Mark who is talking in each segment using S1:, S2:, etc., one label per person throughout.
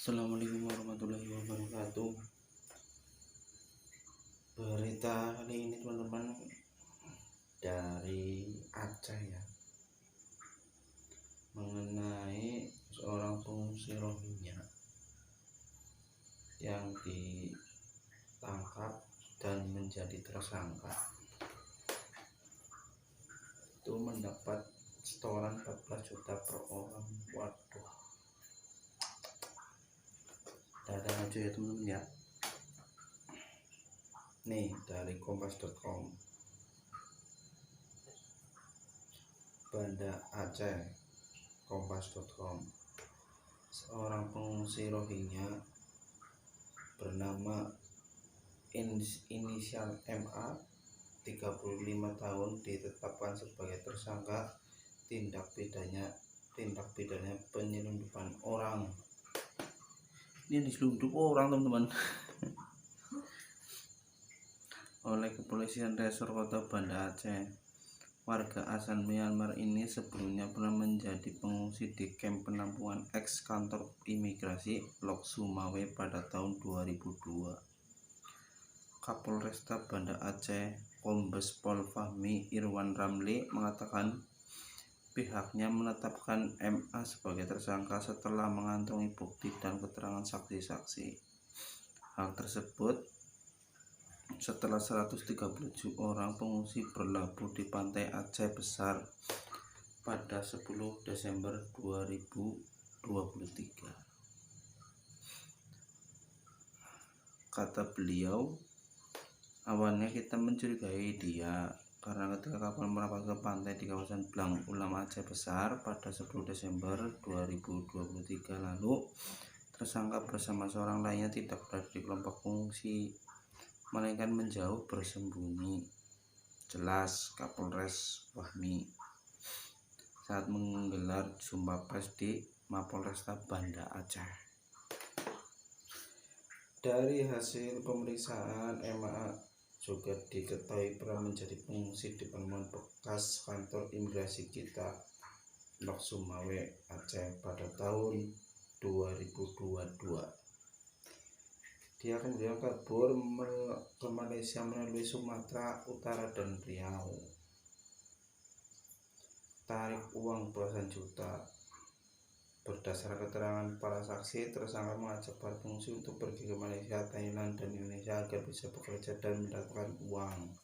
S1: Assalamualaikum warahmatullahi wabarakatuh. Berita kali ini teman-teman dari Aceh ya, mengenai seorang pengungsi Rohingya yang ditangkap dan menjadi tersangka. Itu mendapat setoran 14 juta per orang. Waduh, dadah aja ya teman-teman ya. Nih dari kompas.com, Banda Aceh, kompas.com. Seorang pengungsi Rohingya bernama inisial MA 35 tahun ditetapkan sebagai tersangka tindak pidana penyelundupan orang. Ini diselundup orang teman-teman oleh kepolisian resor kota Banda Aceh. Warga asal Myanmar ini sebelumnya pernah menjadi pengungsi di kamp penampungan eks kantor imigrasi Lok Sumawe pada tahun 2002. Kapolresta Banda Aceh, Kombes Pol Fahmi Irwan Ramli mengatakan pihaknya menetapkan MA sebagai tersangka setelah mengantongi bukti dan keterangan saksi-saksi. Hal tersebut setelah 137 orang pengungsi berlabuh di pantai Aceh Besar pada 10 Desember 2023. Kata beliau, awalnya kita mencurigai dia karena ketika kapal merapat ke pantai di kawasan Blang Ulam Aceh Besar pada 10 Desember 2023 lalu, tersangka bersama seorang lainnya tidak berada di kelompok pengungsi, melainkan menjauh bersembunyi. Jelas Kapolres Fahmi saat menggelar jumpa pers di Mapolresta Banda Aceh. Dari hasil pemeriksaan, MA juga diketahui pernah menjadi pengungsi di penemuan bekas kantor imigrasi kita Lok Sumawe Aceh pada tahun 2022. Dia kemudian kabur ke Malaysia melalui Sumatera Utara dan Riau. Tarik uang belasan juta. Berdasar keterangan para saksi, tersangka mengajak para pengungsi untuk pergi ke Malaysia, Thailand, dan Indonesia agar bisa bekerja dan mendapatkan uang.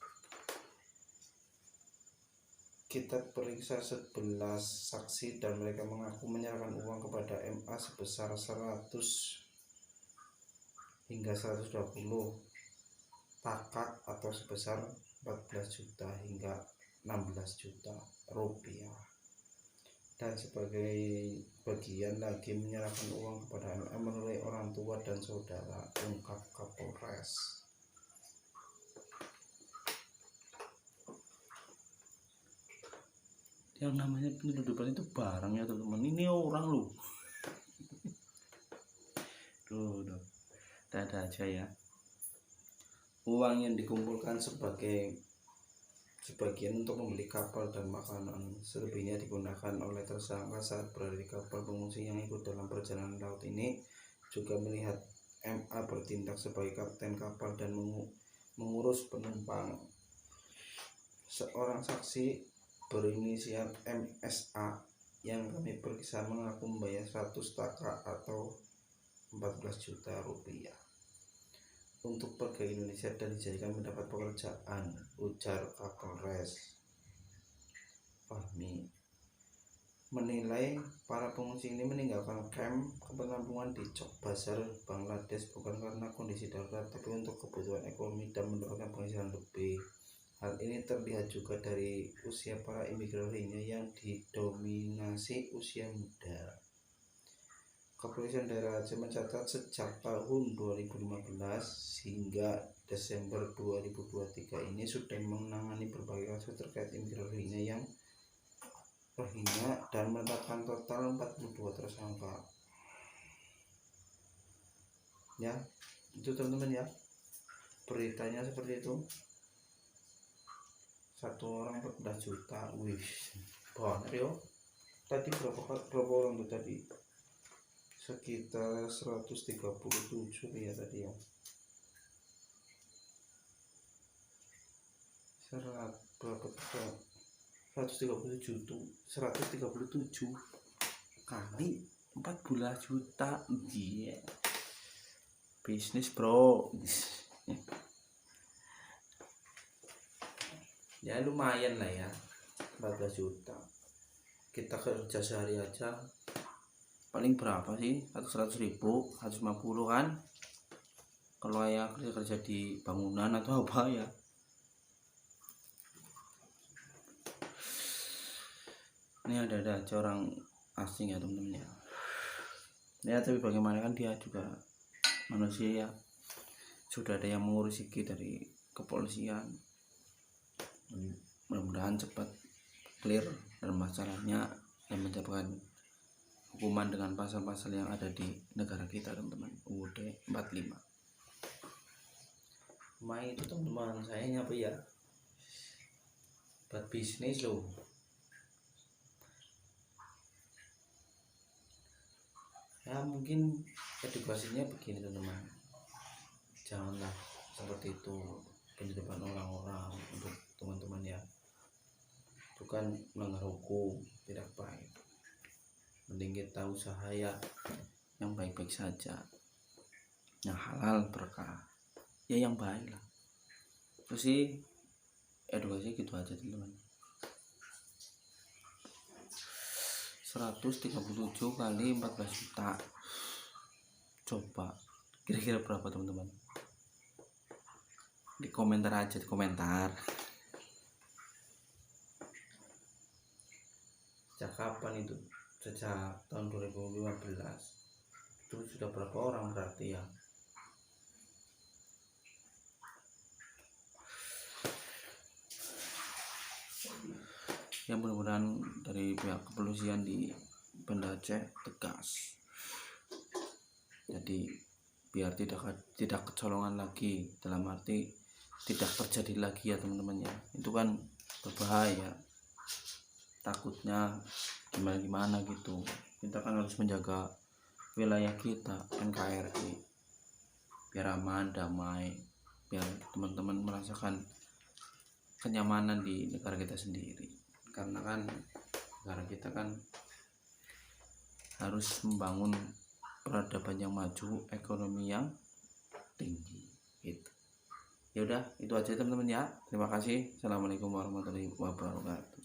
S1: Kita periksa 11 saksi dan mereka mengaku menyerahkan uang kepada MA sebesar 100 hingga 120 takak atau sebesar 14 juta hingga 16 juta rupiah, dan sebagai bagian lagi menyerahkan uang kepada MA melalui orang tua dan saudara, ungkap Kapolres. Yang namanya penyelundupan itu barang ya teman-teman, ini orang loh. Tuh. Ada aja ya. Uang yang dikumpulkan sebagian untuk membeli kapal dan makanan, selebihnya digunakan oleh tersangka saat berada di kapal pengungsi yang ikut dalam perjalanan laut ini. Juga melihat MA bertindak sebagai kapten kapal dan mengurus penumpang. Seorang saksi berinisial MSA yang kami periksa mengaku membayar 100 taka atau 14 juta rupiah untuk pergi ke Indonesia dan dijadikan mendapat pekerjaan, ujar Kapolres Fahmi. Menilai para pengungsi ini meninggalkan kamp penampungan di Chok Bazar, Bangladesh bukan karena kondisi darurat, tapi untuk kebutuhan ekonomi dan mendapatkan penghasilan lebih. Hal ini terlihat juga dari usia para imigran Rohingya yang didominasi usia muda. Kepolisian daerah Aceh mencatat sejak tahun 2015 hingga Desember 2023 ini sudah menangani berbagai kasus terkait imigran Rohingya dan menetapkan total 42 tersangka. Ya, itu teman-teman ya. Beritanya seperti itu. Satu orang 14 juta. Wih, banget yo. Tadi berapa orang tuh tadi? sekitar 137 ya tadi ya. Berapa tuh? 137 tuh 137 kali 14 juta. Iya. Bisnis bro. Ya lumayan lah ya, 14 juta. Kita kerja sehari aja paling berapa sih? 100.000, 150 kan? Kalau ya kerja di bangunan atau apa ya. Ini ada aja orang asing ya temen-temen ya. Ya tapi bagaimana kan dia juga manusia ya. Sudah ada yang mengurus dari kepolisian. Mudah-mudahan cepat clear dan masalahnya dan mendapatkan hukuman dengan pasal-pasal yang ada di negara kita teman-teman. UUD 45. Main itu teman-teman, saya nyapa ya buat bisnis loh. Ya mungkin edukasinya begini teman-teman, janganlah seperti itu penyebaran orang-orang untuk teman-teman ya. Itu kan melanggar hukum, tidak baik. Mending kita usaha ya yang baik-baik saja, yang halal berkah ya, yang baik lah. Terus sih edukasi gitu aja teman-teman. 137 kali 14 juta, coba kira-kira berapa teman-teman? Di komentar aja, di komentar. Sejak kapan itu? Sejak tahun 2015. Itu sudah berapa orang berarti ya? Ya mudah-mudahan dari pihak kepolisian di Banda Aceh tegas. Jadi biar tidak kecolongan lagi, dalam arti tidak terjadi lagi ya teman-teman ya. Itu kan berbahaya. Takutnya gimana gitu. Kita kan harus menjaga wilayah kita, NKRI, biar aman, damai, biar teman-teman merasakan kenyamanan di negara kita sendiri. Karena kan negara kita kan harus membangun peradaban yang maju, ekonomi yang tinggi gitu. Ya udah, itu aja teman-teman ya. Terima kasih. Assalamualaikum warahmatullahi wabarakatuh.